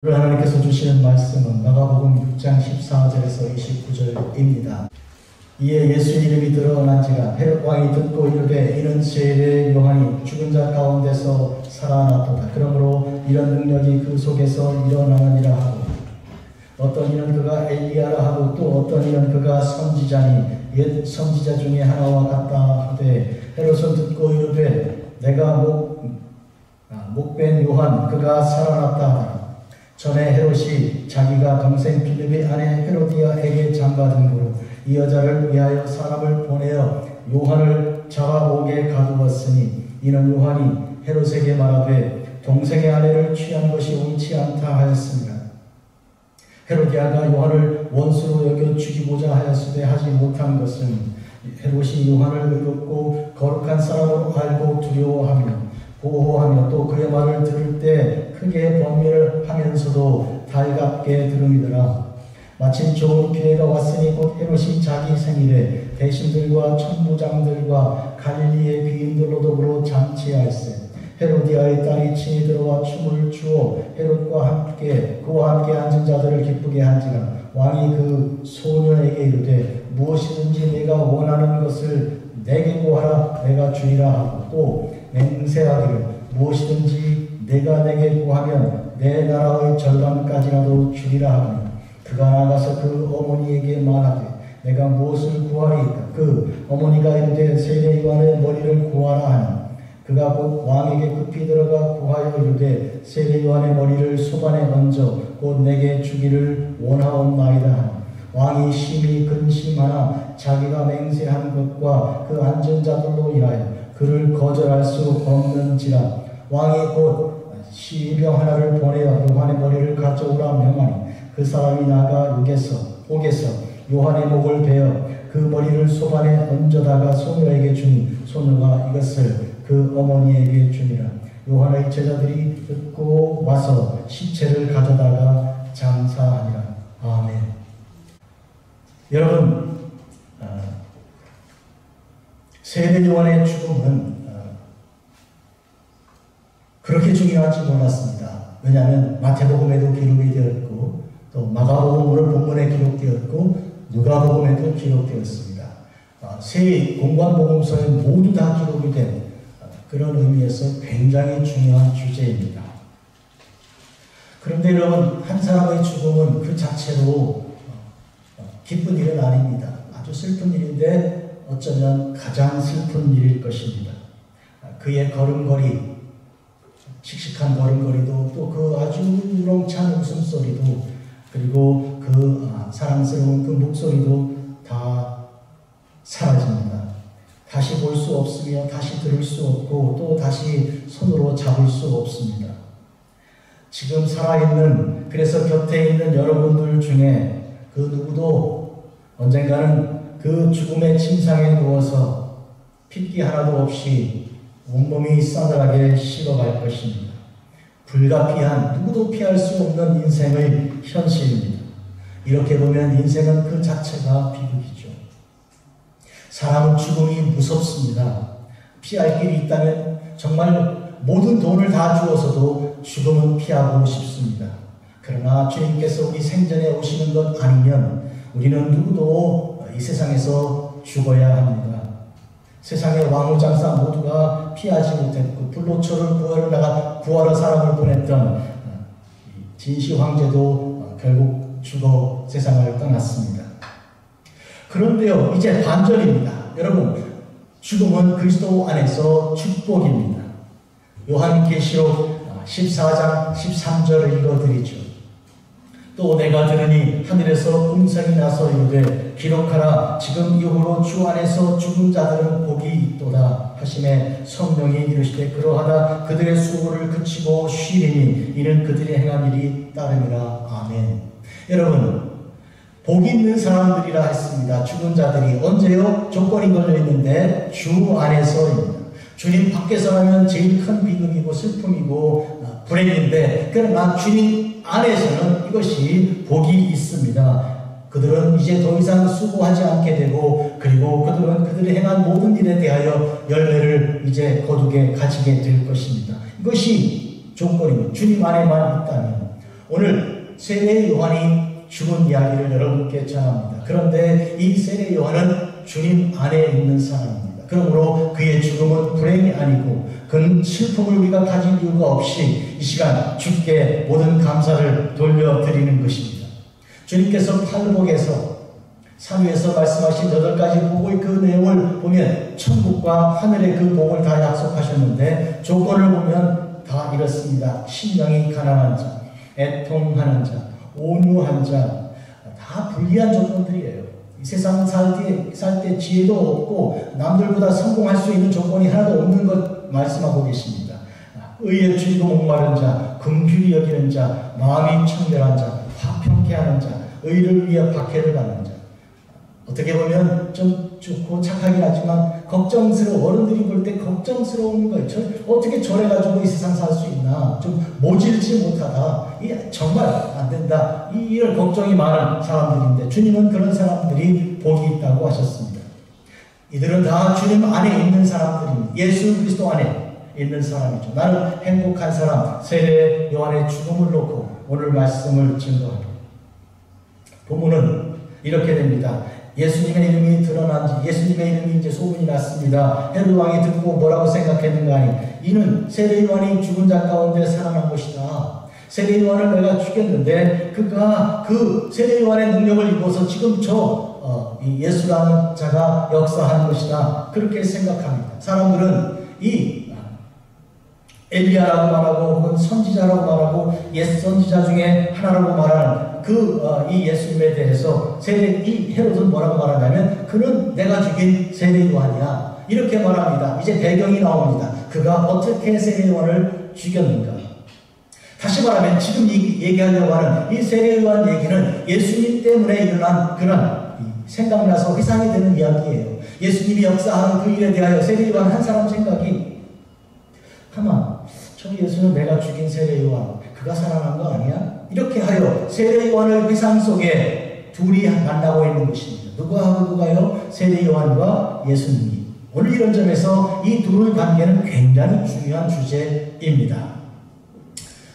오늘 하나님께서 주시는 말씀은 마가복음 6장 14절에서 29절입니다. 이에 예수 이름이 드러난지라 헤롯 왕이 듣고 이르되 이는 세례 요한이 죽은 자 가운데서 살아났도다. 그러므로 이런 능력이 그 속에서 일어나느니라 하고, 어떤 이는 그가 엘리야라 하고, 또 어떤 이는 그가 선지자니 옛 선지자 중에 하나와 같다 하되, 헤롯은 듣고 이르되 내가 목벤 요한 그가 살아났다 하더라. 전에 헤롯이 자기가 동생 빌립의 아내 헤로디아에게 장가든 후로 이 여자를 위하여 사람을 보내어 요한을 잡아오게 가두었으니, 이는 요한이 헤롯에게 말하되 동생의 아내를 취한 것이 옳지 않다 하였습니다. 헤로디아가 요한을 원수로 여겨 죽이고자 하였으되 하지 못한 것은 헤롯이 요한을 의롭고 거룩한 사람으로 알고 두려워하며 보호하며 또 그의 말을 들을 때 크게 번민을 하면서도 달갑게 들음이더라. 마침 좋은 기회가 왔으니 곧 헤롯이 자기 생일에 대신들과 천부장들과 갈릴리의 귀인들로 더불어 잔치할세. 헤로디아의 딸이 친히 들어와 춤을 추어 헤롯과 함께 그와 함께 앉은 자들을 기쁘게 한지라. 왕이 그 소녀에게 이르되 무엇이든지 내가 원하는 것을 내게 구하라 내가 주리라 하고, 또 맹세하기를 무엇이든지 내가 내게 구하면 내 나라의 절반까지라도 주리라 하며, 그가 나가서 그 어머니에게 말하되 내가 무엇을 구하리이까. 그 어머니가 이르되 세례 요한의 머리를 구하라 하니, 그가 곧 왕에게 급히 들어가 구하여 이르되 세례 요한의 머리를 소반에 얹어 곧 내게 주기를 원하옵나이다 하니, 왕이 심히 근심하나 자기가 맹세한 것과 그 앉은 자들로 인하여 그를 거절할 수 없는지라. 왕이 곧 시병 하나를 보내어 요한의 머리를 가져오라 명하니, 그 사람이 나가 옥에서 요한의 목을 베어 그 머리를 소반에 얹어다가 소녀에게 주니, 소녀가 이것을 그 어머니에게 주니라. 요한의 제자들이 듣고 와서 시체를 가져다가 장사하니라. 아멘. 여러분, 세례 요한의 죽음은 그렇게 중요한지 몰랐습니다. 왜냐하면 마태복음에도 기록이 되었고, 또 마가복음 오늘 본문에 기록되었고, 누가복음에도 기록되었습니다. 세 공관복음서에 모두 다 기록이 된 그런 의미에서 굉장히 중요한 주제입니다. 그런데 여러분, 한 사람의 죽음은 그 자체로 기쁜 일은 아닙니다. 아주 슬픈 일인데 어쩌면 가장 슬픈 일일 것입니다. 그의 걸음걸이, 씩씩한 걸음걸이도, 또 그 아주 우렁찬 웃음소리도, 그리고 그 사랑스러운 그 목소리도 다 사라집니다. 다시 볼 수 없으며 다시 들을 수 없고 또 다시 손으로 잡을 수 없습니다. 지금 살아있는, 그래서 곁에 있는 여러분들 중에 그 누구도 언젠가는 그 죽음의 침상에 누워서 핏기 하나도 없이 온몸이 싸늘하게 식어갈 것입니다. 불가피한, 누구도 피할 수 없는 인생의 현실입니다. 이렇게 보면 인생은 그 자체가 비극이죠. 사람은 죽음이 무섭습니다. 피할 길이 있다면 정말 모든 돈을 다 주어서도 죽음은 피하고 싶습니다. 그러나 주님께서 우리 생전에 오시는 것 아니면 우리는 누구도 이 세상에서 죽어야 합니다. 세상의 왕후장사 모두가 피하지 못했고, 불로초를 구하러 사람을 보냈던 진시 황제도 결국 죽어 세상을 떠났습니다. 그런데요, 이제 반전입니다. 여러분, 죽음은 그리스도 안에서 축복입니다. 요한계시록 14장 13절을 읽어드리죠. 또 내가 들으니 하늘에서 음성이 나서 이르되 기록하라. 지금 이후로 주 안에서 죽은 자들은 복이 있도다 하시매 성령이 이르시되 그러하다 그들의 수고를 그치고 쉬리니 이는 그들이 행한 일이 따름이라. 아멘. 여러분, 복이 있는 사람들이라 했습니다. 죽은 자들이. 언제요? 조건이 걸려 있는데 주 안에서입니다. 주님 밖에서라면 제일 큰 비극이고 슬픔이고 불행인데, 그러나 주님 안에서는 이것이 복이 있습니다. 그들은 이제 더 이상 수고하지 않게 되고, 그리고 그들은 그들이 행한 모든 일에 대하여 열매를 이제 거두게 가지게 될 것입니다. 이것이 조건입니다. 주님 안에만 있다면. 오늘 세례 요한이 죽은 이야기를 여러분께 전합니다. 그런데 이 세례 요한은 주님 안에 있는 사람입니다. 그러므로 그의 죽음은 불행이 아니고 그는 슬픔을 우리가 가질 이유가 없이 이 시간 주께 모든 감사를 돌려드리는 것입니다. 주님께서 팔복에서 사무에서 말씀하신 8가지 복의 그 내용을 보면 천국과 하늘의 그 복을 다 약속하셨는데 조건을 보면 다 이렇습니다. 심령이 가난한 자, 애통하는 자, 온유한 자, 다 불리한 조건들이에요. 이 세상 살 때 지혜도 없고 남들보다 성공할 수 있는 조건이 하나도 없는 것 말씀하고 계십니다. 의에 줄이고 목마른 자, 긍휼히 여기는 자, 마음이 청결한 자, 화평케 하는 자, 의를 위해 박해를 받는 자. 어떻게 보면 좀 좋고 착하긴 하지만 걱정스러워, 어른들이 볼 때 걱정스러운 거예요. 어떻게 저래가지고 이 세상 살 수 있나, 좀 모질지 못하다, 정말 안 된다, 이런 걱정이 많은 사람들인데 주님은 그런 사람들이 복이 있다고 하셨습니다. 이들은 다 주님 안에 있는 사람들입니다. 예수 그리스도 안에 있는 사람이죠. 나는 행복한 사람, 세례 요한의 죽음을 놓고 오늘 말씀을 증거합니다. 본문은 이렇게 됩니다. 예수님의 이름이 드러난 지, 예수님의 이름이 이제 소문이 났습니다. 헤롯 왕이 듣고 뭐라고 생각했는가 하니, 이는 세례 요한이 죽은 자 가운데 살아난 것이다. 세례 요한을 내가 죽였는데 그가 그 세례 요한의 능력을 입어서 지금 이 예수라는 자가 역사하는 것이다. 그렇게 생각합니다. 사람들은 이 엘리야라고 말하고 혹은 선지자라고 말하고 옛 선지자 중에 하나라고 말하는 이 예수님에 대해서 이 헤롯은 뭐라고 말하냐면 그는 내가 죽인 세례 요한이야, 이렇게 말합니다. 이제 배경이 나옵니다. 그가 어떻게 세례 요한을 죽였는가. 다시 말하면 지금 얘기하려고 하는 이 세례 요한 얘기는 예수님 때문에 일어난 그런 생각나서 회상이 되는 이야기예요. 예수님이 역사하는 그 일에 대하여 세례 요한 한 사람 생각이, 가만, 저 예수는 내가 죽인 세례 요한, 그가 살아난 거 아니야? 이렇게 하여 세례 요한을 회상 속에 둘이 만나고 있는 것입니다. 누구하고 누가요? 세례 요한과 예수님이. 오늘 이런 점에서 이 둘의 관계는 굉장히 중요한 주제입니다.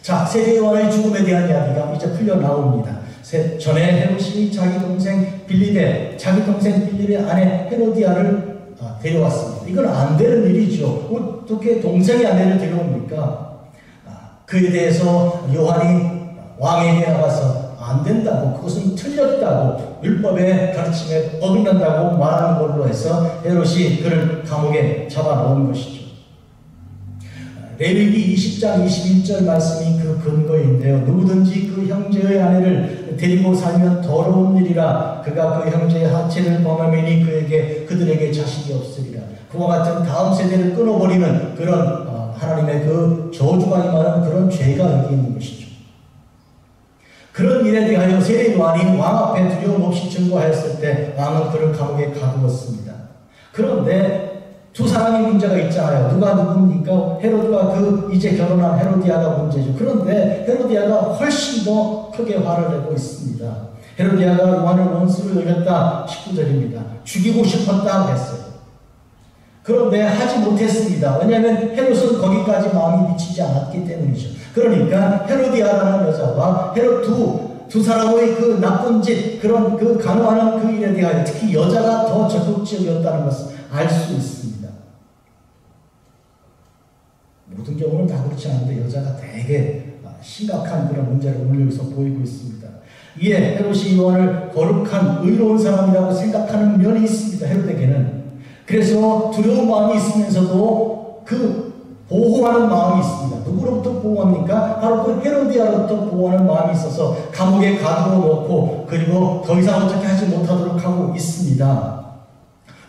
자, 세례 요한의 죽음에 대한 이야기가 이제 풀려 나옵니다. 전에 헤롯이 자기 동생 빌립의 아내 헤로디아를 데려왔습니다. 이건 안 되는 일이죠. 어떻게 동생이 아내를 데려옵니까? 그에 대해서 요한이 왕에게 나가서 안 된다고, 그것은 틀렸다고, 율법의 가르침에 어긋난다고 말하는 걸로 해서 헤롯이 그를 감옥에 잡아놓은 것이죠. 레위기 20장 21절 말씀이 그 근거인데요. 누구든지 그 형제의 아내를 데리고 살면 더러운 일이라. 그가 그 형제의 하체를 범하매니 그들에게 자식이 없으리라. 그와 같은 다음 세대를 끊어버리는 그런 하나님의 그 저주가 임하는 그런 죄가 여기 있는 것이죠. 그런 일에 대하여 세례 요한이 왕 앞에 두려움 없이 증거하였을 때 왕은 그를 감옥에 가두었습니다. 그런데 두 사람이 문제가 있잖아요. 누가 누굽니까? 헤롯과 이제 결혼한 헤로디아가 문제죠. 그런데 헤로디아가 훨씬 더 크게 화를 내고 있습니다. 헤로디아가 요한을 원수로 여겼다. 19절입니다. 죽이고 싶었다 했어요. 그런데 하지 못했습니다. 왜냐하면 헤롯은 거기까지 마음이 미치지 않았기 때문이죠. 그러니까 헤로디아라는 여자와 헤롯 두 사람의 그 나쁜 짓, 그런 그 간호하는 그 일에 대하여 특히 여자가 더 적극적이었다는 것을 알 수 있습니다. 모든 경우는 다 그렇지 않은데 여자가 되게 심각한 그런 문제를 오늘 여기서 보이고 있습니다. 이에 헤롯이 요한을 거룩한 의로운 사람이라고 생각하는 면이 있습니다. 헤롯에게는. 그래서 두려운 마음이 있으면서도 그 보호하는 마음이 있습니다. 누구로부터 보호합니까? 바로 그 헤로디아로부터 보호하는 마음이 있어서 감옥에 가두어 놓고 그리고 더 이상 어떻게 하지 못하도록 하고 있습니다.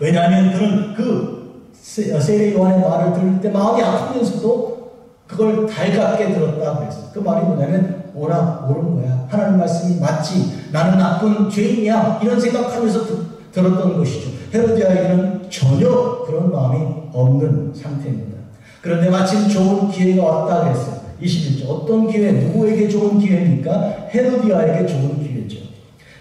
왜냐하면 그는 그 세례 요한의 말을 들을 때 마음이 아프면서도 그걸 달갑게 들었다고 했어요. 그 말이 뭐냐면 옳은 거야. 하나님 말씀이 맞지. 나는 나쁜 죄인이야. 이런 생각하면서 들었던 것이죠. 헤로디아에게는 전혀 그런 마음이 없는 상태입니다. 그런데 마침 좋은 기회가 왔다 그랬어요. 21절. 어떤 기회, 누구에게 좋은 기회입니까? 헤로디아에게 좋은 기회죠.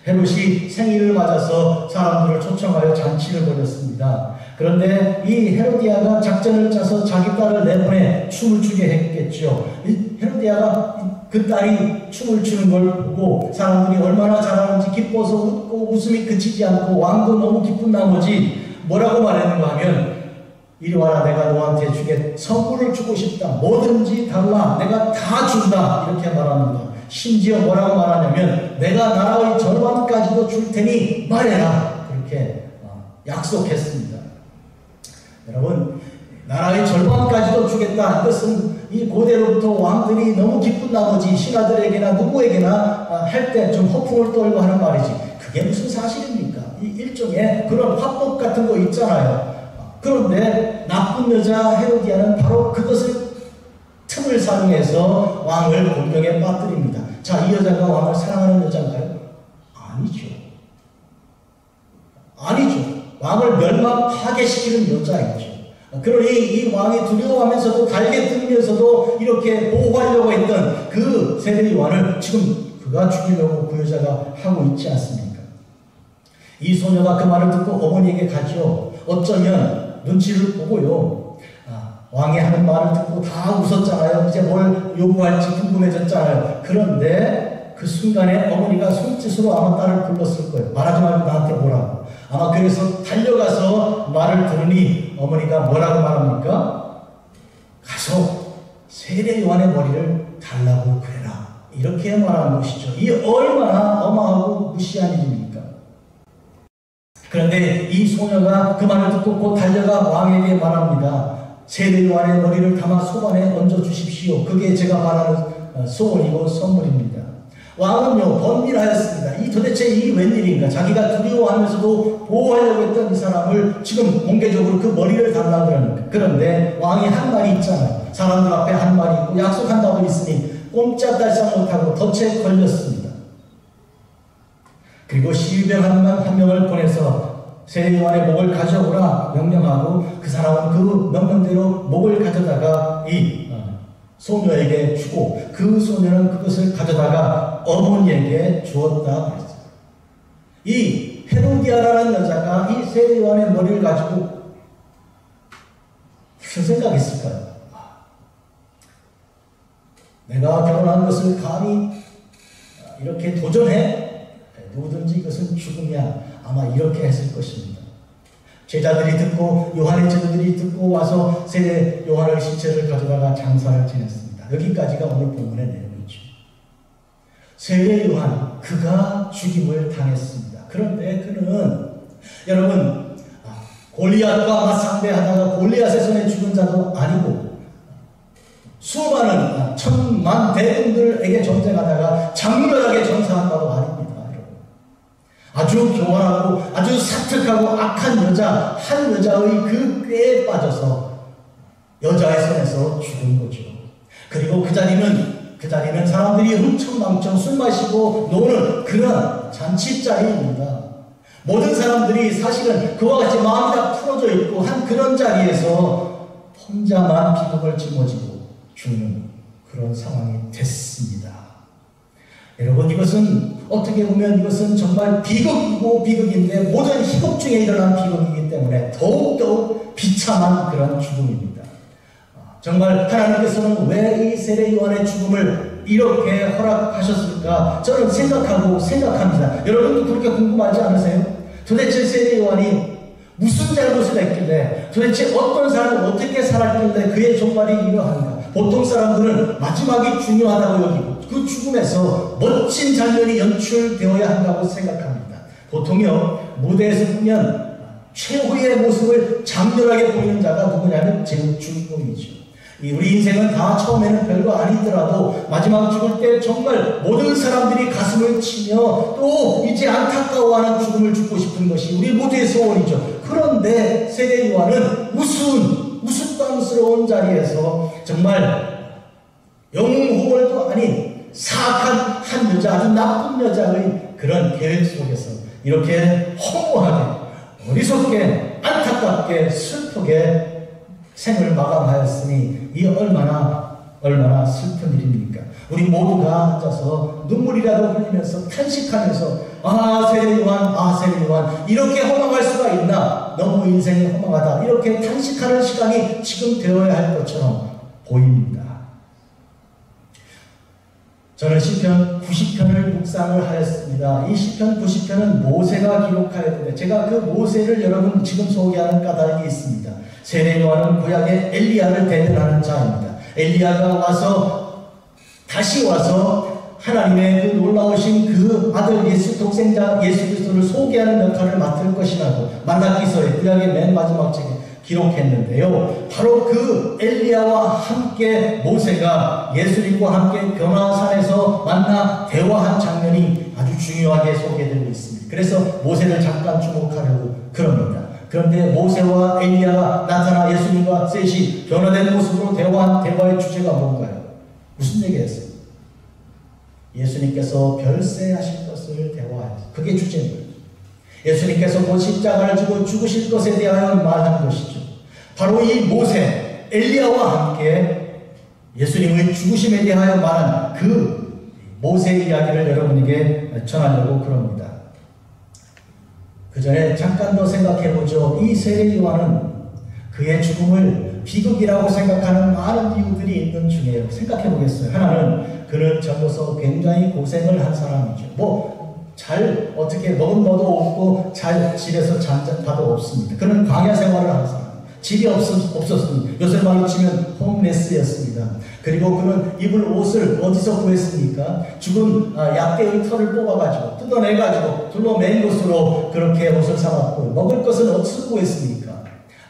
헤롯이 생일을 맞아서 사람들을 초청하여 잔치를 벌였습니다. 그런데 이 헤로디아가 작전을 짜서 자기 딸을 내보내 춤을 추게 했겠죠. 이 헤로디아가 그 딸이 춤을 추는 걸 보고 사람들이 얼마나 잘하는지 기뻐서 웃고 웃음이 그치지 않고 왕도 너무 기쁜 나머지 뭐라고 말했는가 하면 이리 와라 내가 너한테 주게 선물을 주고 싶다. 뭐든지 달라. 내가 다 준다. 이렇게 말합니다. 심지어 뭐라고 말하냐면 내가 나라의 절반까지도 줄 테니 말해라. 그렇게 약속했습니다. 여러분 나라의 절반까지도 주겠다. 이것은 이 고대로부터 왕들이 너무 기쁜 나머지 신하들에게나 누구에게나 할 때 좀 허풍을 떨고 하는 말이지. 그게 무슨 사실입니까? 이 일종의 그런 화법 같은 거 있잖아요. 그런데 나쁜 여자 헤로디아는 바로 그것을 틈을 사용해서 왕을 곤경에 빠뜨립니다. 자, 이 여자가 왕을 사랑하는 여자인가요? 아니죠. 아니죠. 왕을 멸망 파괴시키는 여자이죠. 그러니 이 왕이 두려워하면서도 달게 뜨면서도 이렇게 보호하려고 했던 그 세례 요한을 지금 그가 죽이려고 그 여자가 하고 있지 않습니까? 이 소녀가 그 말을 듣고 어머니에게 가죠. 어쩌면 눈치를 보고요. 왕이 하는 말을 듣고 다 웃었잖아요. 이제 뭘 요구할지 궁금해졌잖아요. 그런데 그 순간에 어머니가 손짓으로 아마 딸을 불렀을 거예요. 말하지 말고 나한테 뭐라고. 아마 그래서 달려가서 말을 들으니 어머니가 뭐라고 말합니까? 가서 세례 요한의 머리를 달라고 그래라. 이렇게 말하는 것이죠. 이 얼마나 어마하고 무시한 일입니까? 그런데 이 소녀가 그 말을 듣고 곧 달려가 왕에게 말합니다. 세례 요한의 머리를 담아 소반에 얹어 주십시오. 그게 제가 말하는 소원이고 선물입니다. 왕은요 번민하였습니다. 이 도대체 이 웬일인가? 자기가 두려워하면서도 보호하려고 했던 이 사람을 지금 공개적으로 그 머리를 달라고 그러니까. 그런데 왕이 한 말이 있잖아요. 사람들 앞에 한 말이 있고 약속한다고 있으니 꼼짝달싹 못하고 덫에 걸렸습니다. 그리고 시위병 한 명을 보내서 세례 요한의 목을 가져오라 명령하고 그 사람은 그 명령대로 목을 가져다가 이 소녀에게 주고 그 소녀는 그것을 가져다가 어머니에게 주었다 그랬어요. 이 헤로디아라는 여자가 이 세례 요한의 머리를 가지고 무슨 생각했을까요? 내가 결혼한 것을 감히 이렇게 도전해? 누구든지 이것은 죽음이야. 아마 이렇게 했을 것입니다. 제자들이 듣고 요한의 제자들이 듣고 와서 세례 요한의 시체를 가져다가 장사를 지냈습니다. 여기까지가 오늘 본문의 내용이죠. 세례 요한 그가 죽임을 당했습니다. 그런데 그는 여러분 골리앗과 맞상대하다가 골리앗의 손에 죽은 자도 아니고 수많은 천만 대군들에게 전쟁하다가 장렬하게 전사한 바도 아닙니다. 아주 교활하고 아주 사특하고 악한 여자 한 여자의 그 꾀에 빠져서 여자의 손에서 죽은 거죠. 그리고 그 자리는 사람들이 흥청망청 술 마시고 노는 그런 잔치자리입니다. 모든 사람들이 사실은 그와 같이 마음이 다 풀어져 있고 한 그런 자리에서 혼자만 비극을 짊어지고 죽는 그런 상황이 됐습니다. 여러분 이것은 어떻게 보면 이것은 정말 비극이고 비극인데 모든 희곡 중에 일어난 비극이기 때문에 더욱더욱 비참한 그런 죽음입니다. 정말 하나님께서는 왜 이 세례 요한의 죽음을 이렇게 허락하셨을까? 저는 생각합니다. 여러분도 그렇게 궁금하지 않으세요? 도대체 세례 요한이 무슨 잘못을 했길래 도대체 어떤 사람을 어떻게 살았길래 그의 종말이 이러한가? 보통 사람들은 마지막이 중요하다고 여기고 그 죽음에서 멋진 장면이 연출되어야 한다고 생각합니다. 보통요 무대에서 보면 최후의 모습을 장렬하게 보이는 자가 누구냐면 제 주인공이죠. 우리 인생은 다 처음에는 별거 아니더라도 마지막 죽을 때 정말 모든 사람들이 가슴을 치며 또 이제 안타까워하는 죽음을 죽고 싶은 것이 우리 모두의 소원이죠. 그런데 세례 요한은 우스꽝스러운 자리에서 정말 영웅호월도 아닌 사악한 한 여자, 아주 나쁜 여자의 그런 계획 속에서 이렇게 허무하게 어리석게 안타깝게 슬프게 생을 마감하였으니 이 얼마나 슬픈 일입니까? 우리 모두가 앉아서 눈물이라도 흘리면서 탄식하면서 세례 요한 이렇게 허망할 수가 있나? 너무 인생이 허망하다. 이렇게 탄식하는 시간이 지금 되어야 할 것처럼 보입니다. 저는 시편 90편을 묵상을 하였습니다. 이 시편 90편은 모세가 기록하였는데 제가 그 모세를 여러분 지금 소개하는 까닭이 있습니다. 세례 요한은 구약의 엘리야를 대변하는 자입니다. 엘리야가 다시 와서 하나님의 그 놀라우신 그 아들 예수 독생자 예수 그리스도를 소개하는 역할을 맡을 것이라고 말라기서의 구약의 맨 마지막 책에 기록했는데요. 바로 그 엘리야와 함께 모세가 예수님과 함께 변화산에서 만나 대화한 장면이 아주 중요하게 소개되고 있습니다. 그래서 모세를 잠깐 주목하려고 그럽니다. 그런데 모세와 엘리야가 나타나 예수님과 셋이 변화된 모습으로 대화한 대화의 주제가 뭔가요? 무슨 얘기였어요? 예수님께서 별세하실 것을 대화했어요. 그게 주제입니다. 예수님께서 곧 십자가를 지고 죽으실 것에 대하여 말한 것이죠. 바로 이 모세, 엘리야와 함께 예수님의 죽으심에 대하여 말한 그 모세 이야기를 여러분에게 전하려고 그럽니다. 그 전에 잠깐 더 생각해보죠. 이 세례 요한은 그의 죽음을 비극이라고 생각하는 많은 이유들이 있는 중에 생각해보겠어요. 하나는 그는 젊어서 굉장히 고생을 한 사람이죠. 잘 어떻게 먹은 것도 없고 잘 집에서 잠자도 없습니다. 그는 광야 생활을 하는 사람. 집이 없었습니다. 요새 말로 치면 홈레스였습니다. 그리고 그는 입을 옷을 어디서 구했습니까? 죽은 약대의 털을 뽑아가지고 뜯어내가지고 둘러맨 것으로 그렇게 옷을 사왔고 먹을 것은 어디서 구했습니까?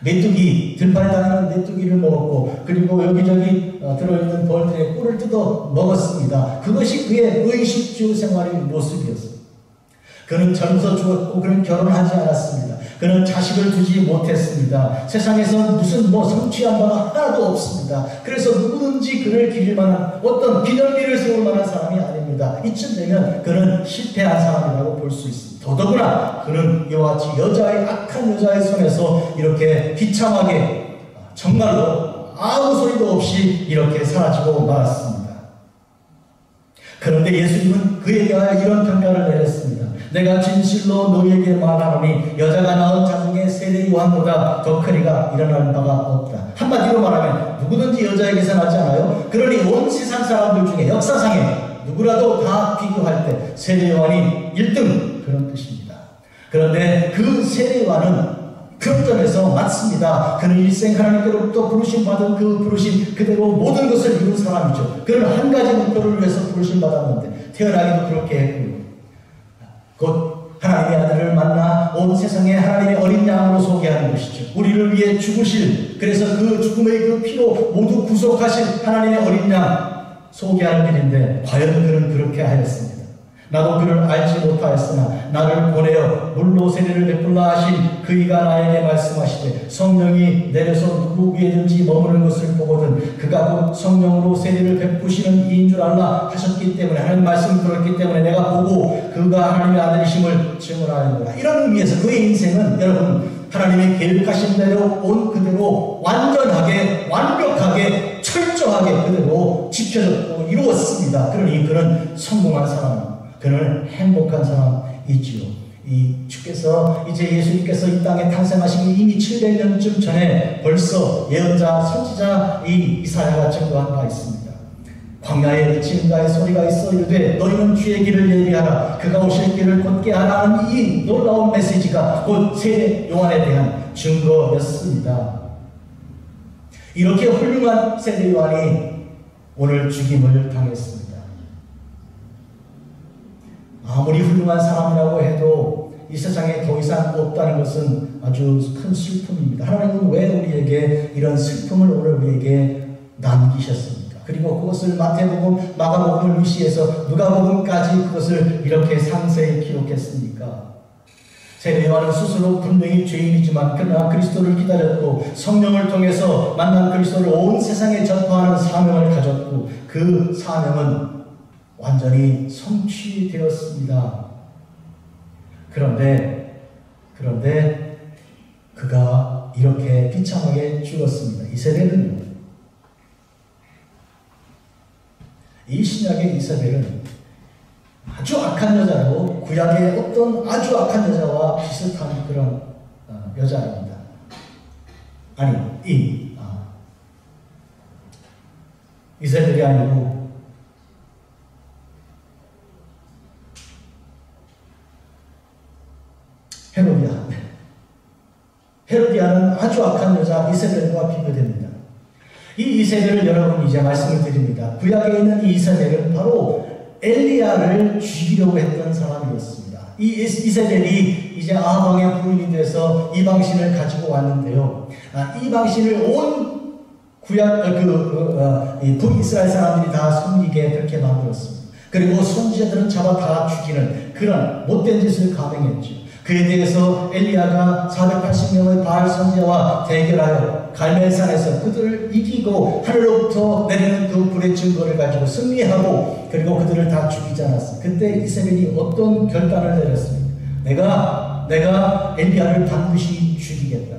메뚜기, 들판에 다니는 메뚜기를 먹었고 그리고 여기저기 들어있는 벌들의 꿀을 뜯어 먹었습니다. 그것이 그의 의식주 생활의 모습이었습니다. 그는 젊어서 죽었고 그는 결혼하지 않았습니다. 그는 자식을 두지 못했습니다. 세상에서 무슨 성취한 바가 하나도 없습니다. 그래서 누구든지 그를 기릴 만한 어떤 기념비를 세울 만한 사람이 아닙니다. 이쯤 되면 그는 실패한 사람이라고 볼 수 있습니다. 더더구나 그는 이와 같이 악한 여자의 손에서 이렇게 비참하게 정말로 아무 소리도 없이 이렇게 사라지고 말았습니다. 그런데 예수님은 그에 대하여 이런 평가를 내렸습니다. 내가 진실로 너희에게 말하노니 여자가 낳은 자중에 세례 요한보다 더 큰 이가 일어나는 바가 없다. 한마디로 말하면 누구든지 여자에게서 나지 않아요. 그러니 온 세상 사람들 중에 역사상에 누구라도 다 비교할 때 세례 요한이 1등 그런 뜻입니다. 그런데 그 세례 요한은 그런 점에서 맞습니다. 그는 일생 하나님께로부터 부르심 받은 그 부르심 그대로 모든 것을 이룬 사람이죠. 그는 한 가지 목표를 위해서 부르심 받았는데 태어나기도 그렇게 했고요. 곧 하나님의 아들을 만나 온 세상에 하나님의 어린 양으로 소개하는 것이죠. 우리를 위해 죽으실, 그래서 그 죽음의 그 피로 모두 구속하실 하나님의 어린 양 소개하는 일인데 과연 그는 그렇게 하였습니다. 나도 그를 알지 못하였으나 나를 보내어 물로 세례를 베풀라 하신 그이가 나에게 말씀하시되 성령이 내려서 누구 위에든지 머무는 것을 보거든 그가 곧 성령으로 세례를 베푸시는 이인 줄 알라 하셨기 때문에 하나님 말씀 들었기 때문에 내가 보고 그가 하나님의 아들이심을 증언하는구나. 이런 의미에서 그의 인생은 여러분 하나님의 계획하신 대로 온 그대로 완전하게 완벽하게 철저하게 그대로 지켜졌고 이루었습니다. 그러니 그는 성공한 사람, 그는 행복한 사람이지요. 주께서 이제 예수님께서 이 땅에 탄생하시기 이미 700년쯤 전에 벌써 예언자 선지자 이사야가 증거한 바 있습니다. 광야에 지금가의 소리가 있어 이르되 너희는 주의 길을 예비하라 그가 오실 길을 곧게 하라 하는 이 놀라운 메시지가 곧 세례 요한에 대한 증거였습니다. 이렇게 훌륭한 세례 요한이 오늘 죽임을 당했습니다. 아무리 훌륭한 사람이라고 해도 이 세상에 더 이상 없다는 것은 아주 큰 슬픔입니다. 하나님은 왜 우리에게 이런 슬픔을 오늘 우리에게 남기셨습니까? 그리고 그것을 마태복음, 마가복음을 위시해서 누가복음까지 그것을 이렇게 상세히 기록했습니까? 세례 요한은 스스로 분명히 죄인이지만 그러나 그리스도를 기다렸고 성령을 통해서 만난 그리스도를 온 세상에 전파하는 사명을 가졌고 그 사명은 완전히 성취되었습니다. 그런데 그가 이렇게 비참하게 죽었습니다. 이세벨은요. 이 신약의 이세벨은 아주 악한 여자로 구약의 어떤 아주 악한 여자와 비슷한 그런 여자입니다. 아니 이세벨이 아니고 헤로디아. 헤로디아는 아주 악한 여자 이세벨과 비교됩니다. 이 이세벨을 여러분 이제 말씀을 드립니다. 구약에 있는 이 이세벨은 바로 엘리야를 죽이려고 했던 사람이었습니다. 이 이세벨이 이제 아합 왕의 부인이 돼서 이방신을 가지고 왔는데요. 이방신을 온 구약 북이스라엘 사람들이 다 섬기게 그렇게 만들었습니다. 그리고 선지자들은 잡아 다 죽이는 그런 못된 짓을 감행했죠. 그에 대해서 엘리야가 480명의 바알 선지자와 대결하여 갈멜산에서 그들을 이기고 하늘로부터 내리는 그 불의 증거를 가지고 승리하고 그리고 그들을 다 죽이지 않았습니다. 그때 이세벨이 어떤 결단을 내렸습니까? 내가 엘리야를 반드시 죽이겠다.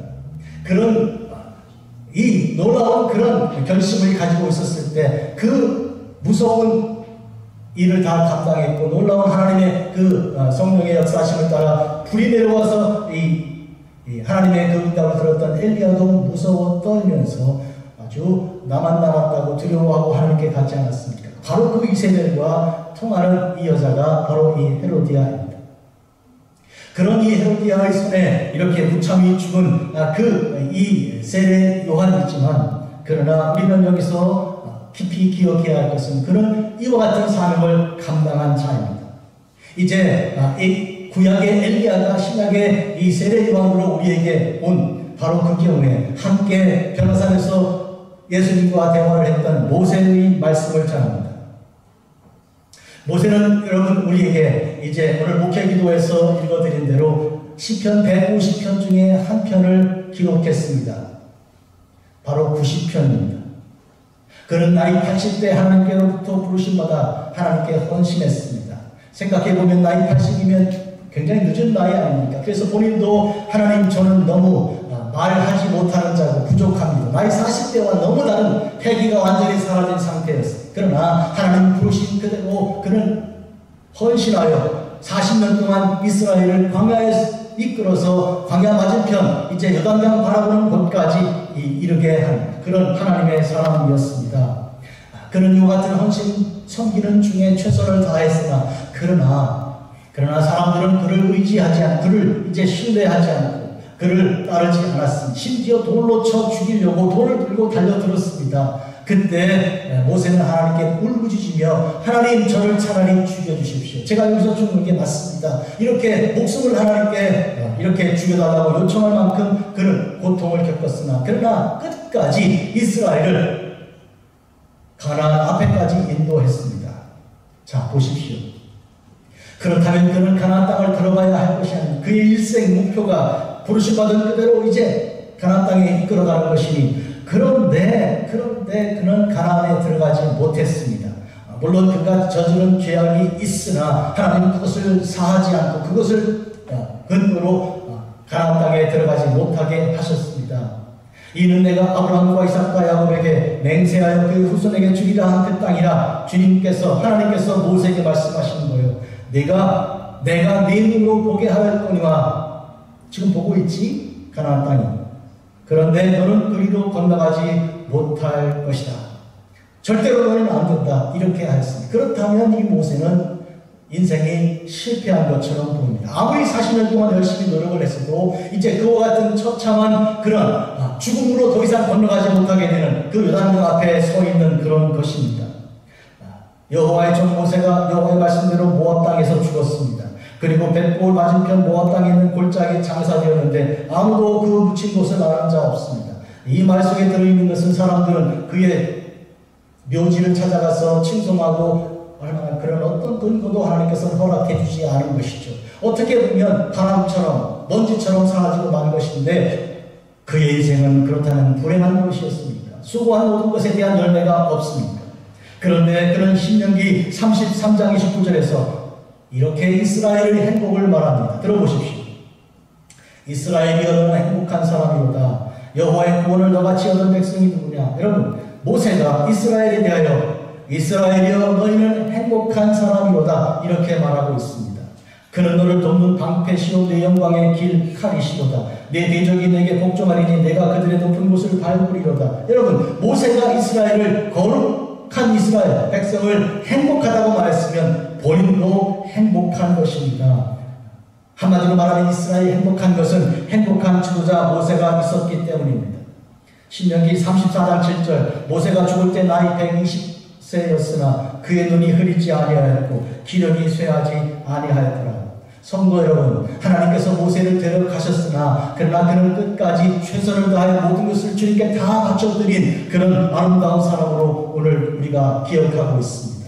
그런 이 놀라운 그런 결심을 가지고 있었을 때 그 무서운 일을 다 감당했고 놀라운 하나님의 그 성령의 역사심을 따라 불이 내려와서 이 하나님의 그 응답을 들었던 엘리야도 무서워 떨면서 아주 나만 남았다고 두려워하고 하나님께 가지 않았습니까? 바로 그 이세벨과 통하는 이 여자가 바로 이 헤로디아입니다. 그런 이 헤로디아의 손에 이렇게 무참히 죽은 이 세례 요한이지만 그러나 우리는 여기서 깊이 기억해야 할 것은 그는 이와 같은 사명을 감당한 자입니다. 이제 이 구약의 엘리야가 신약의 이 세례 요한으로 우리에게 온 바로 그 경우에 함께 변호산에서 예수님과 대화를 했던 모세의 말씀을 전합니다. 모세는 여러분 우리에게 이제 오늘 목회 기도에서 읽어드린 대로 시편 150편 중에 한 편을 기록했습니다. 바로 90편입니다. 그는 나이 80대 하나님께로부터 부르심받아 하나님께 헌신했습니다. 생각해보면 나이 80이면 굉장히 늦은 나이 아닙니까? 그래서 본인도 하나님 저는 너무 말하지 못하는 자고 부족합니다. 나이 40대와 너무 다른 패기가 완전히 사라진 상태였어요. 그러나 하나님 부르신 그대로 그는 헌신하여 40년 동안 이스라엘을 광야에 이끌어서 광야 맞은편 이제 요단강 바라보는 곳까지 이르게 한 그런 하나님의 사람이었습니다. 그는 이와 같은 헌신 섬기는 중에 최선을 다했으나 그러나 사람들은 그를 의지하지 않고 그를 이제 신뢰하지 않고 그를 따르지 않았습니다. 심지어 돌로 쳐 죽이려고 돌을 들고 달려들었습니다. 그때 모세는 하나님께 울부짖으며 하나님 저를 차라리 죽여주십시오. 제가 여기서 죽는 게 맞습니다. 이렇게 목숨을 하나님께 이렇게 죽여달라고 요청할 만큼 그는 고통을 겪었으나 그러나 끝까지 이스라엘을 가나안 앞에까지 인도했습니다. 자 보십시오. 그렇다면 그는 가나안 땅을 들어가야 할 것이 아니고 그의 일생 목표가 부르심받은 그대로 이제 가나안 땅에 이끌어가는 것이니 그런데 그는 가나안에 들어가지 못했습니다. 물론 그가 저지른 죄악이 있으나 하나님은 그것을 사하지 않고 그것을 근거로 가나안 땅에 들어가지 못하게 하셨습니다. 이는 내가 아브라함과 이삭과 야곱에게 맹세하여 그의 후손에게 주리라 한 그 땅이라 하나님께서 모세에게 말씀하시는 거예요. 내가 네 눈으로 보게 하였 거니와 지금 보고 있지? 가나안 땅이. 그런데 너는 그리로 건너가지 못할 것이다. 절대로 너는 안 된다. 이렇게 하였습니다. 그렇다면 이 모세는 인생이 실패한 것처럼 보입니다. 아무리 40년 동안 열심히 노력을 했어도 이제 그와 같은 처참한 그런 죽음으로 더 이상 건너가지 못하게 되는 그 요단강 앞에 서 있는 그런 것입니다. 여호와의 종 모세가 여호와의 말씀대로 모압 땅에서 죽었습니다. 그리고 벳볼 맞은편 모압 땅에 있는 골짜기 장사되었는데 아무도 그 묻힌 곳을 아는 자 없습니다. 이 말 속에 들어있는 것은 사람들은 그의 묘지를 찾아가서 칭송하고 얼마나 그런 어떤 근거도 하나님께서는 허락해 주지 않은 것이죠. 어떻게 보면 바람처럼 먼지처럼 사라지고 만 것인데 그의 인생은 그렇다면 불행한 것이었습니다. 수고한 모든 것에 대한 열매가 없습니다. 그런데 그는 신명기 33장 29절에서 이렇게 이스라엘의 행복을 말합니다. 들어보십시오. 이스라엘이 얼마나 행복한 사람이로다. 여호와의 구원을 너같이 얻은 백성이 누구냐. 여러분 모세가 이스라엘에 대하여 이스라엘이여 너희는 행복한 사람이로다 이렇게 말하고 있습니다. 그는 너를 돕는 방패시오 내 영광의 길 칼이시로다. 내 대적이 내게 복종하리니 내가 그들의 높은 곳을 밟으리로다. 여러분 모세가 이스라엘을 거룩한 이스라엘 백성을 행복하다고 말했으면 본인도 행복한 것입니다. 한마디로 말하면 이스라엘이 행복한 것은 행복한 지도자 모세가 있었기 때문입니다. 신명기 34장 7절 모세가 죽을 때 나이 120세였으나 그의 눈이 흐리지 아니하였고 기력이 쇠하지 아니하였더라. 성도 여러분, 하나님께서 모세를 데려가셨으나 그러나 그는 끝까지 최선을 다하여 모든 것을 주님께 다 바쳐드린 그런 아름다운 사람으로 오늘 우리가 기억하고 있습니다.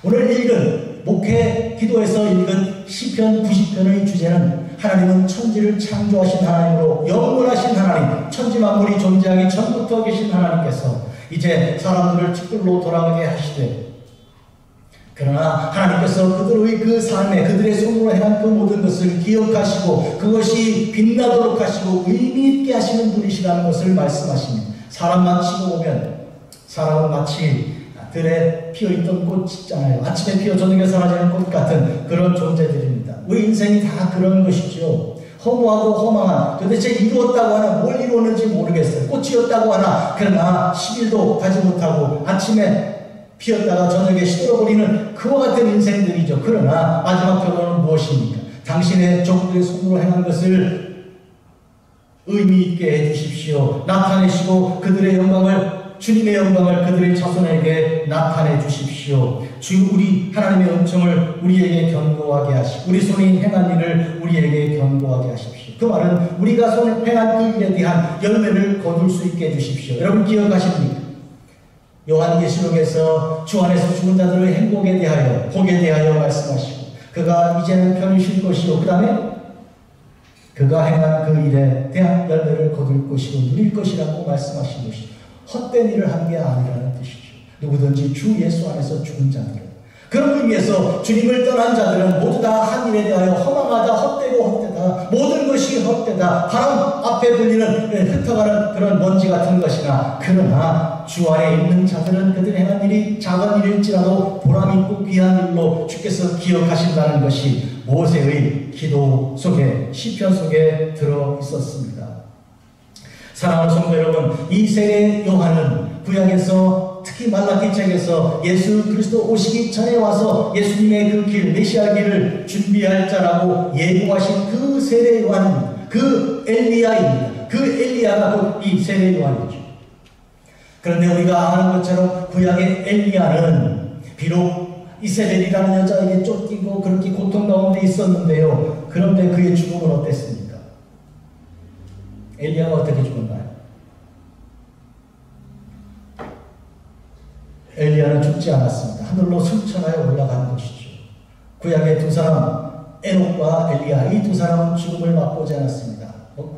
오늘 읽은 목회 기도에서 읽은 시편 90편의 주제는 하나님은 천지를 창조하신 하나님으로 영원하신 하나님, 천지 만물이 존재하기 전부터 계신 하나님께서 이제 사람들을 직불로 돌아가게 하시되 그러나 하나님께서 그들의 그 삶에 그들의 손으로 행한 그 모든 것을 기억하시고 그것이 빛나도록 하시고 의미 있게 하시는 분이시라는 것을 말씀하십니다. 사람만 치고 보면 사람은 마치 들에 피어있던 꽃 있잖아요. 아침에 피어 저녁에 사라지는 꽃 같은 그런 존재들입니다. 우리 인생이 다 그런 것이죠. 허무하고 허망한, 도대체 이루었다고 하나 뭘 이루었는지 모르겠어요. 꽃이었다고 하나 그러나 10일도 가지 못하고 아침에 피었다가 저녁에 시들어버리는 그와 같은 인생들이죠. 그러나 마지막 결론은 무엇입니까? 당신의 종들의 손으로 행한 것을 의미 있게 해주십시오. 나타내시고 그들의 영광을, 주님의 영광을 그들의 자손에게 나타내 주십시오. 주 우리 하나님의 은총을 우리에게 견고하게 하시고 우리 손이 행한 일을 우리에게 견고하게 하십시오. 그 말은 우리가 손을 행한 그 일에 대한 열매를 거둘 수 있게 해주십시오. 여러분 기억하십니까? 요한계시록에서 주 안에서 죽은 자들의 행복에 대하여, 복에 대하여 말씀하시고 그가 이제는 편히 쉴 것이요 그 다음에 그가 행한 그 일에 대한 열매를 거둘 것이고 누릴 것이라고 말씀하신 것이 헛된 일을 한 게 아니라는 뜻이죠. 누구든지 주 예수 안에서 죽은 자들은, 그런 의미에서 주님을 떠난 자들은 모두 다 한 일에 대하여 허망하다, 헛되고 헛되다, 모든 것이 헛되다, 바람 앞에 불리는 흩어가는 그런 먼지 같은 것이나, 그러나 주 안에 있는 자들은 그들이 행한 일이 작은 일일지라도 보람있고 귀한 일로 주께서 기억하신다는 것이 모세의 기도 속에, 시편 속에 들어 있었습니다. 사랑하는 성도 여러분, 이 세례 요한은 구약에서 특히 말라기 책에서 예수 그리스도 오시기 전에 와서 예수님의 그 길, 메시아 길을 준비할 자라고 예고하신 그 세례 요한입니다. 그 엘리야입니다. 그 엘리야가 곧 이 세례 요한이죠. 그런데 우리가 아는 것처럼 구약의 엘리야는 비록 이세벨이라는 여자에게 쫓기고 그렇게 고통 가운데 있었는데요. 그런데 그의 죽음은 어땠습니까? 엘리야가 어떻게 죽었나요? 엘리야는 죽지 않았습니다. 하늘로 승천하여 올라간 것이죠. 구약의 두 사람, 에녹과 엘리야, 이 두 사람은 죽음을 맛보지 않았습니다.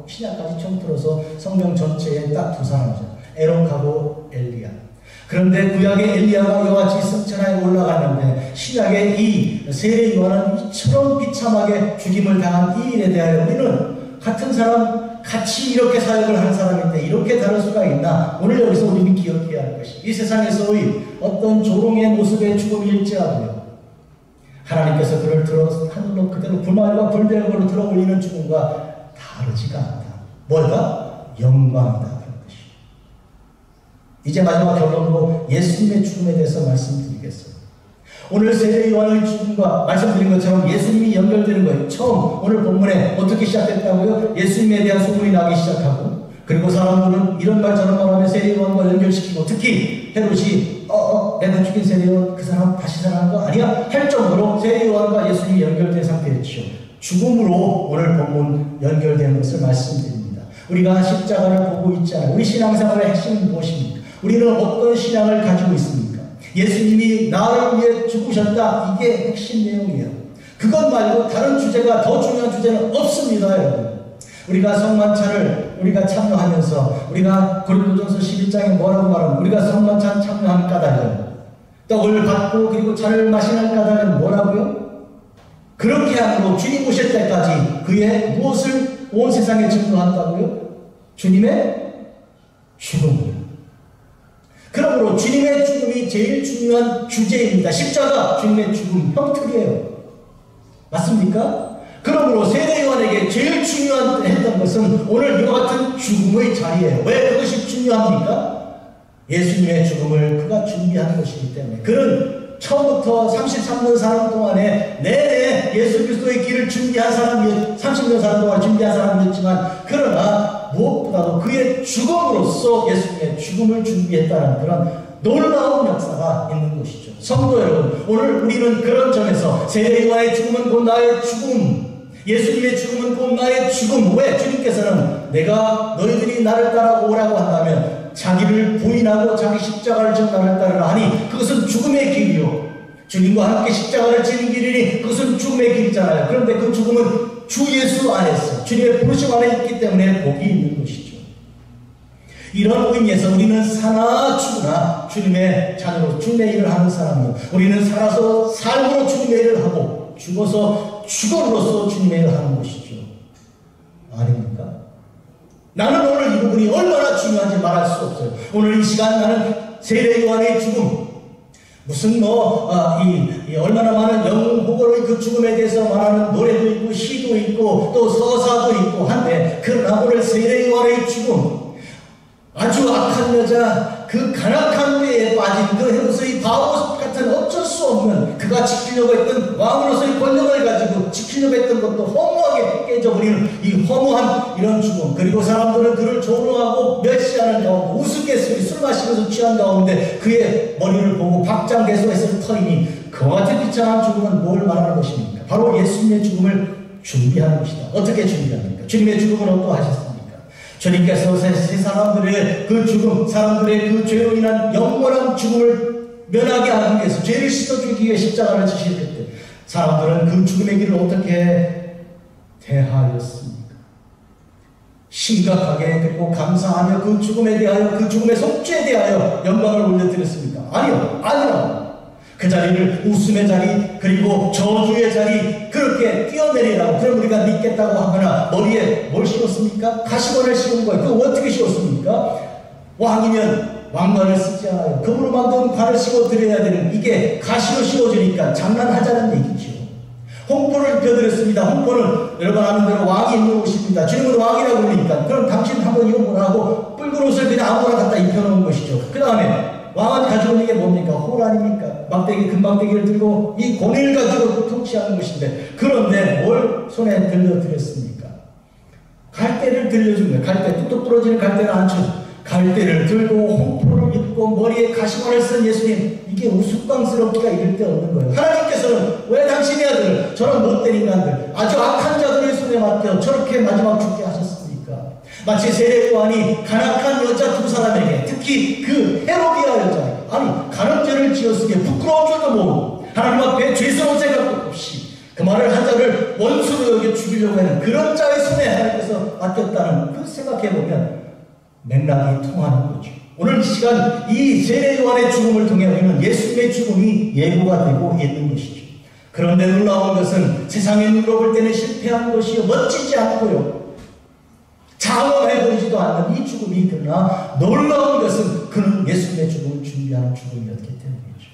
신약까지 총틀어서 성경 전체에 딱 두 사람이죠. 에녹하고 엘리야. 그런데 구약의 엘리야가 이와 같이 승천하여 올라갔는데 신약의 이 세례 요한은 이처럼 비참하게 죽임을 당한 이 일에 대하여 우리는 같은 사람, 같이 이렇게 사역을 하는 사람인데 이렇게 다를 수가 있나? 오늘 여기서 우리는 기억해야 할 것이, 이 세상에서의 어떤 조롱의 모습의 죽음일지라도요, 하나님께서 그를 들어 하늘로 그대로 불말과 불대음으로 들어 올리는 죽음과 다르지가 않다. 뭘까? 영광이다. 그런 것이. 이제 마지막 결론으로 예수님의 죽음에 대해서 말씀드리겠습니다. 오늘 세례 요한의 죽음과 말씀드린 것처럼 예수님이 연결되는 거예요. 처음 오늘 본문에 어떻게 시작됐다고요? 예수님에 대한 소문이 나기 시작하고, 그리고 사람들은 이런 말 저런 말 하며 세례 요한과 연결시키고, 특히 헤롯이 내가 죽인 세례 요한 그 사람 다시 살아난 거 아니야? 할 정도로 세례 요한과 예수님이 연결된 상태였죠. 죽음으로 오늘 본문 연결되는 것을 말씀드립니다. 우리가 십자가를 보고 있잖아요. 우리 신앙생활의 핵심은 무엇입니까? 우리는 어떤 신앙을 가지고 있습니까? 예수님이 나를 위해 죽으셨다. 이게 핵심 내용이에요. 그것 말고 다른 주제가, 더 중요한 주제는 없습니다, 여러분. 우리가 성만찬을 우리가 참여하면서 우리가 고린도전서 11장에 뭐라고 말하면 우리가 성만찬 참여하는 까닭은, 떡을 받고 그리고 차를 마시는 까닭은 뭐라고요? 그렇게 함으로 주님 오실 때까지 그의 무엇을 온 세상에 증거한다고요? 주님의 죽음을. 그러므로 주님의 죽음이 제일 중요한 주제입니다. 십자가, 주님의 죽음, 형틀이에요. 맞습니까? 그러므로 세례 요한에게 제일 중요한 했던 것은 오늘 이와 같은 죽음의 자리예요. 왜 그것이 중요합니까? 예수님의 죽음을 그가 준비한 것이기 때문에. 그는 처음부터 33년 사는 동안에 내내 예수 그리스도의 길을 준비한 사람이었, 30년 사는 동안 준비한 사람이었지만, 그러나 무엇보다도 그의 죽음으로써 예수님의 죽음을 준비했다는 그런 놀라운 역사가 있는 것이죠. 성도 여러분, 오늘 우리는 그런 점에서 세례요한의 죽음은 곧 나의 죽음, 예수님의 죽음은 곧 나의 죽음. 왜? 주님께서는 내가 너희들이 나를 따라오라고 한다면 자기를 부인하고 자기 십자가를 져 나를 따르라 하니 그것은 죽음의 길이요, 주님과 함께 십자가를 지는 길이니 그것은 죽음의 길이잖아요. 그런데 그 죽음은 주 예수 안에서 주님의 부르심 안에 있기 때문에 복이 있는 것이죠. 이런 의미에서 우리는 사나 죽으나 주님의 자녀로 주님의 일을 하는 사람이요, 우리는 살아서 삶으로 주님의 일을 하고 죽어서 죽음으로써 주님의 일을 하는 것이죠. 아닙니까? 나는 오늘 이 부분이 얼마나 중요한지 말할 수 없어요. 오늘 이 시간 나는 세례요한의 죽음, 무슨 얼마나 많은 영웅호걸의 그 죽음에 대해서 말하는 노래도 있고 시도 있고 또 서사도 있고 한데, 그러나 오늘 세례요한의 죽음, 아주 악한 여자, 그 간악한 데에 빠진 그 헤롯의 바보 같은 어쩔 수 없는, 그가 지키려고 했던 왕으로서의 권력을 가지고 지키려고 했던 것도 허무하게 깨져버리는 이 허무한 이런 죽음, 그리고 사람들은 그를 조롱하고 멸시하는 가운데, 우스갯소리 술 마시면서 취한 가운데 그의 머리를 보고 박장대소했을 터이니, 그와 같은 비참한 죽음은 뭘 말하는 것입니까? 바로 예수님의 죽음을 준비하는 것이다. 어떻게 준비합니까? 주님의 죽음은 어떠하셨습니까? 주님께서 세 사람들의 그 죽음, 사람들의 그 죄로 인한 영원한 죽음을 면하게 하기 위해서, 죄를 씻어주기 위해 십자가를 지실 때 사람들은 그 죽음의 길을 어떻게 대하였습니까? 심각하게, 그리고 감사하며 그 죽음에 대하여, 그 죽음의 속죄에 대하여 영광을 올려드렸습니까? 아니요, 아니라 그 자리를 웃음의 자리, 그리고 저주의 자리, 그렇게 뛰어내리라고, 그럼 우리가 믿겠다고 하거나 머리에 뭘 씌웠습니까? 가시관을 씌운 거예요. 그거 어떻게 씌웠습니까? 왕이면 왕관을 쓰지 않아요. 금으로 만든 관을 씌워 드려야 되는, 이게 가시로 씌워주니까 장난하자는 얘기죠. 홍포를 입혀드렸습니다. 홍포는 여러분 아는 대로 왕이 입는 옷입니다. 주님은 왕이라고 그러니까 그럼 당신 한번 입어보라 하고 붉은 옷을 그냥 아무거나 갖다 입혀놓은 것이죠. 그 다음에 왕은 가지고 있는 게 뭡니까? 홀 아닙니까? 막대기, 금방대기를 들고 이 고리를 가지고 통치하는 것인데, 그런데 뭘 손에 들려드렸습니까? 갈대를 들려준 거예요. 갈대, 뚝뚝 부러지는 갈대를 안 쳐줘. 갈대를 들고 홍포를 입고 머리에 가시관을 쓴 예수님, 이게 우스꽝스럽기가 이를 데 없는 거예요. 하나님께서는 왜 당신의 아들, 저런 못된 인간들, 아주 악한 자들의 손에 맡겨 저렇게 마지막 죽게 하셨습니까? 마치 세례요한이 간악한 여자 두 사람에게, 특히 그 헤로디아 여자에게, 아니 간음죄를 지었으기에 부끄러운 줄도 모르고 하나님 앞에 죄스러운 생각도 없이 그 말을 한 자를 원수로 여겨 죽이려고 하는 그런 자의 손에 하나님께서 맡겼다는, 그 생각해보면 맥락이 통하는 거죠. 오늘 이 시간 이 세례요한의 죽음을 통해 우리는 예수님의 죽음이 예고가 되고 있는 것이죠. 그런데 놀라운 것은 세상에 눌러볼 때는 실패한 것이요, 멋지지 않고요, 장엄해보이지도 않는 이 죽음이, 그러나 놀라운 것은 그는 예수님의 죽음을 준비하는 죽음이었기 때문이죠.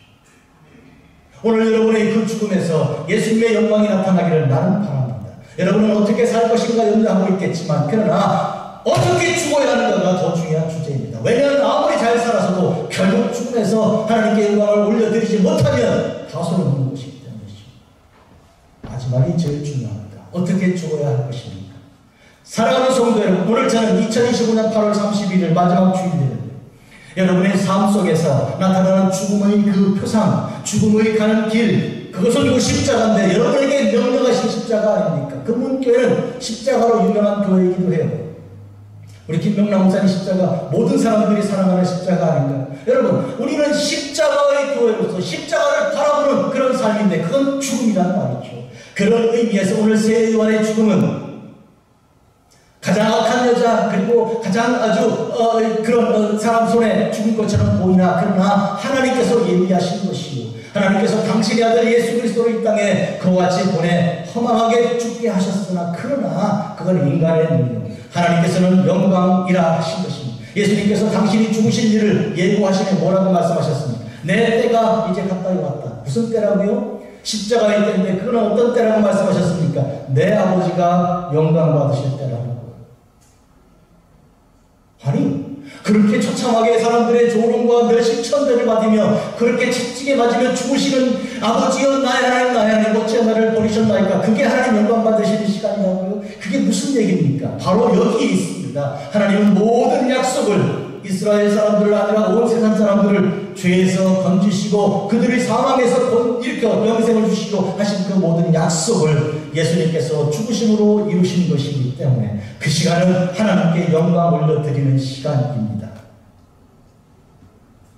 오늘 여러분의 그 죽음에서 예수님의 영광이 나타나기를 나는 바랍니다. 여러분은 어떻게 살 것인가 염려하고 있겠지만, 그러나 어떻게 죽어야 하는가가 더 중요한 주제입니다. 왜냐하면 아무리 잘 살아서도 결국 죽음에서 하나님께 영광을 올려드리지 못하면 다소는 없는 것이기 때문이죠. 마지막이 제일 중요합니다. 어떻게 죽어야 할 것입니까? 사랑하는 성도 여러분, 오늘 저는 2025년 8월 31일 마지막 주일인데, 여러분의 삶 속에서 나타나는 죽음의 그 표상, 죽음의 가는 길, 그것은 그 십자가인데 여러분에게 명령하신 십자가 아닙니까? 금문교회는 십자가로 유명한 교회이기도 해요. 우리 김명남 목사님 십자가, 모든 사람들이 사랑하는 십자가 아닌가요? 여러분, 우리는 십자가의 교회로서 십자가를 바라보는 그런 삶인데, 그건 죽음이라는 말이죠. 그런 의미에서 오늘 세례요한의 죽음은 가장 악한 여자, 그리고 가장 아주 그런 사람 손에 죽은 것처럼 보이나, 그러나 하나님께서 예비하신 것이요, 하나님께서 당신의 아들 예수 그리스도를 이 땅에 그와 같이 보내 허망하게 죽게 하셨으나, 그러나 그건 인간의 능력, 하나님께서는 영광이라 하신 것입니다. 예수님께서 당신이 죽으신 일을 예고하시며 뭐라고 말씀하셨습니까? 내 때가 이제 가까이 왔다. 무슨 때라고요? 십자가의 때인데, 그건 어떤 때라고 말씀하셨습니까? 내 아버지가 영광 받으실 때라고. 아니, 그렇게 처참하게 사람들의 조롱과 멸시천대를 받으며 그렇게 채찍에 맞으며 죽으시는 아버지여 나의 하나님 나의 하나님 어찌 나를 버리셨나이까? 그게 하나님 영광 받으시는 시간이라고요? 그게 무슨 얘기입니까? 바로 여기에 있습니다. 하나님은 모든 약속을 이스라엘 사람들을 아니라 온 세상 사람들을 죄에서 건지시고 그들의 사망에서 일으켜 영생을 주시고 하신 그 모든 약속을 예수님께서 죽으심으로 이루신 것이기 때문에 그 시간은 하나님께 영광 올려드리는 시간입니다.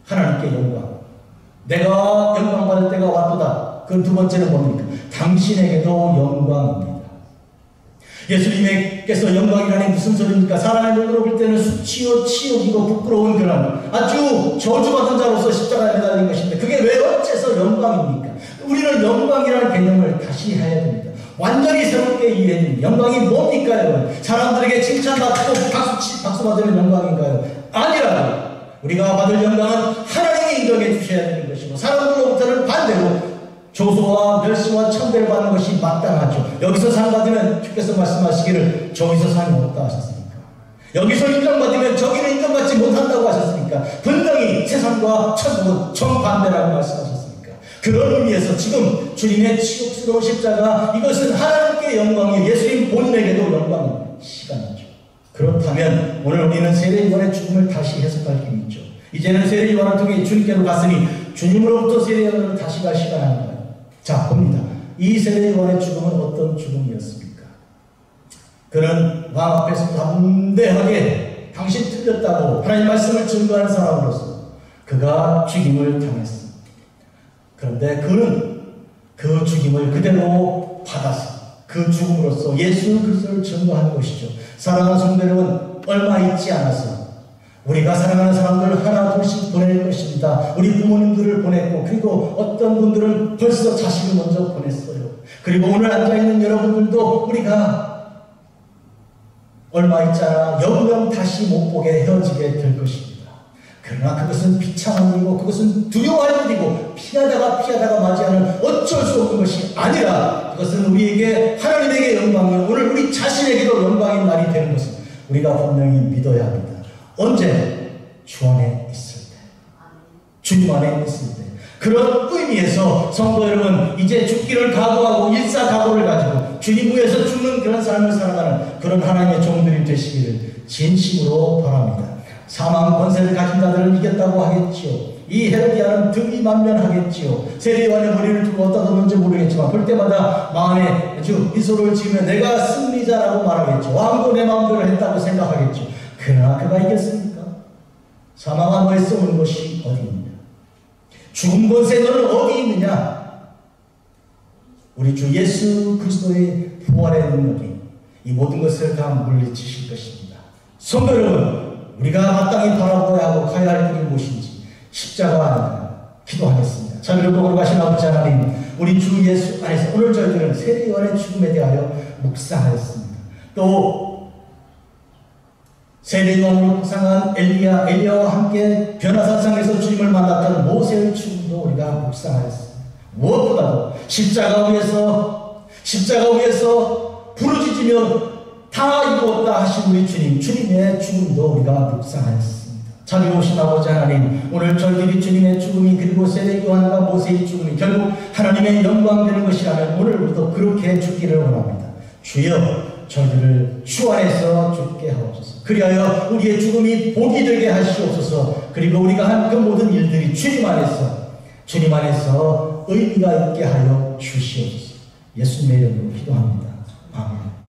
하나님께 영광. 내가 영광 받을 때가 왔도다. 그 두 번째는 뭡니까? 당신에게도 영광입니다. 예수님께서 영광이라니 무슨 소리입니까? 사람의 눈으로 볼 때는 수치요 치욕이고 부끄러운 그런 아주 저주받은 자로서 십자가에 매달린 것인데 그게 왜 어째서 영광입니까? 우리는 영광이라는 개념을 다시 해야 됩니다. 완전히 새롭게 이해해야 됩니다. 영광이 뭡니까 여러분? 사람들에게 칭찬받고 박수 받으면 영광인가요? 아니라고요. 우리가 받을 영광은 하나님이 인정해 주셔야 되는 것이고 사람들로부터는 반대로 조소와 멸시와 천대를 받는 것이 마땅하죠. 여기서 상 받으면 주께서 말씀하시기를 저기서 상이 없다 하셨으니까. 여기서 인정받으면 저기는 인정받지 못한다고 하셨으니까. 분명히 세상과 천국은 정반대라고 말씀하셨으니까. 그런 의미에서 지금 주님의 치욕스러운 십자가 이것은 하나님께 영광이요 예수님 본인에게도 영광인 시간이죠. 그렇다면 오늘 우리는 세례요한의 죽음을 다시 해석할 힘이 있죠. 이제는 세례요한을 통해 주님께로 갔으니 주님으로부터 세례요한으로 다시 갈 시간 아닌가요? 자, 봅니다. 이 세례요한의 죽음은 어떤 죽음이었습니까? 그는 왕 앞에서 담대하게 당신 틀렸다고 하나님 말씀을 증거하는 사람으로서 그가 죽임을 당했습니다. 그런데 그는 그 죽임을 그대로 받아서 그 죽음으로써 예수 그리스도를 증거한 것이죠. 사랑하는 성도 여러분, 얼마 있지 않아서 우리가 사랑하는 사람들 하나 둘씩 보낼 것입니다. 우리 부모님들을 보냈고 그리고 어떤 분들은 벌써 자식을 먼저 보냈어요. 그리고 오늘 앉아있는 여러분들도 우리가 얼마 있잖아 영영 다시 못 보게 헤어지게 될 것입니다. 그러나 그것은 비참한 일이고 그것은 두려워할 일이고 피하다가 맞이하는 어쩔 수 없는 것이 아니라 그것은 우리에게 하나님에게 영광이요 오늘 우리 자신에게도 영광인 날이 되는 것을 우리가 분명히 믿어야 합니다. 언제? 주 안에 있을 때. 주님 안에 있을 때. 그런 의미에서 성도 여러분 이제 죽기를 각오하고 일사각오를 가지고 주님 위해서 죽는 그런 삶을 살아가는 그런 하나님의 종들이 되시기를 진심으로 바랍니다. 사망 권세를 가진 자들은 이겼다고 하겠지요. 이 헤로디아는 등이 만면하겠지요. 세례요한의 머리를 두고 어디다 뒀는지 모르겠지만 볼 때마다 마음에 아주 미소를 지으며 내가 승리자라고 말하겠죠. 왕도 내 마음대로 했다고 생각하겠죠. 그러나 그가 이겼습니까? 사망한 너에 쏘는 것이 어디 있느냐? 죽음 권세 너는 어디 있느냐? 우리 주 예수 그리스도의 부활의 능력이 이 모든 것을 다 물리치실 것입니다. 성도 여러분, 우리가 마땅히 바라보아야 하고 가야 할 길이 무엇인지 십자가 아닌가 기도하겠습니다. 자비로 거룩하신 아버지 하나님, 우리 주 예수 안에서 오늘 저희들은 세례요한의 죽음에 대하여 묵상하였습니다. 또 세례요한으로 부상한 엘리야와 함께 변화산상에서 주님을 만났던 모세의 죽음도 우리가 묵상하였습니다. 무엇보다도 십자가 위에서 부르짖으며 다 이루었다 하신 우리 주님의 죽음도 우리가 묵상하였습니다. 자비로우신 아버지 하나님, 오늘 저희들이 주님의 죽음이 그리고 세례요한과 모세의 죽음이 결국 하나님의 영광 되는 것이라면 오늘부터 그렇게 죽기를 원합니다. 주여, 저희들을 주 안에서 죽게 하옵소서. 그리하여 우리의 죽음이 복이 되게 하시옵소서. 그리고 우리가 한 그 모든 일들이 주님 안에서 의미가 있게 하여 주시옵소서. 예수님의 이름으로 기도합니다.